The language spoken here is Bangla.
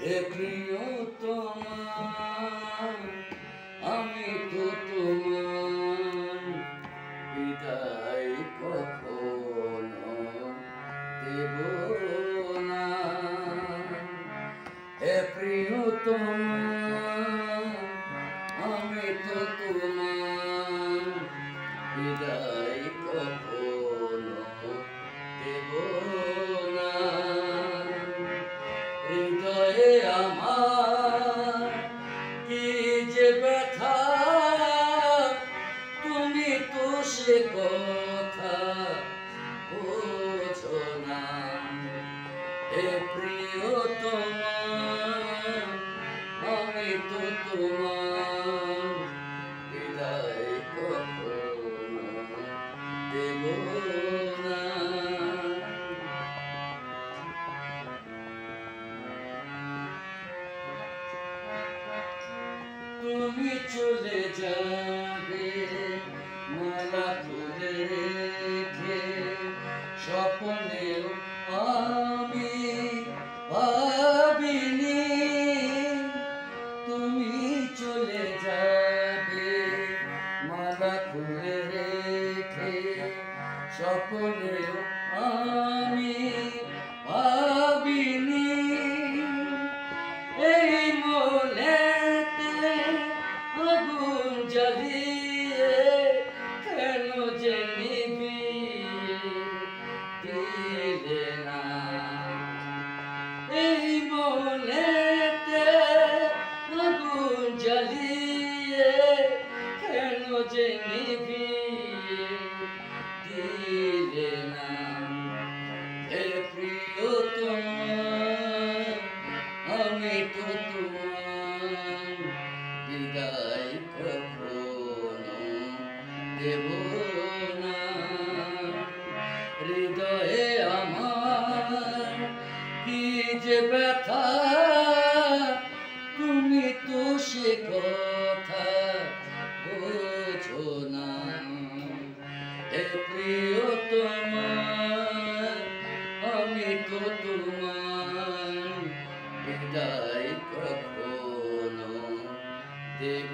হে প্রিয়তমা আমি তো তোমার বিদায় কখনো দেব না। হে প্রিয়তমা আমি তো তোমার বিদায় কখনো দেব না। হৃদয়ে আমার কি যে ব্যথা, তুমি তো সে কথা বোঝো না। হে প্রিয়তমা আমি তো তোমার বিদায় কখনো দেব না। তুমি চলে যাবে মালা তুলে রেখে, স্বপ্নেও আমি ভাবিনি তুমি চলে যাবে মালা খুলে রেখে, স্বপ্নেও আমি ভাবিনি। এই মনেতে আগুন জ্বালিয়ে কেন যে নিভিয়ে দিলে না। এই মনেতে আগুন জ্বালিয়ে কেন যে নিভিয়ে দিলে না। হে প্রিয়তমা আমি তো তোমার বিদায় কখনো দেব না। হৃদয়ে আমার কি যে ব্যথা, তুমি তো সে কথা বোঝো না। হে প্রিয়তমা আমি তো তোমার বিদায় কখনো দেব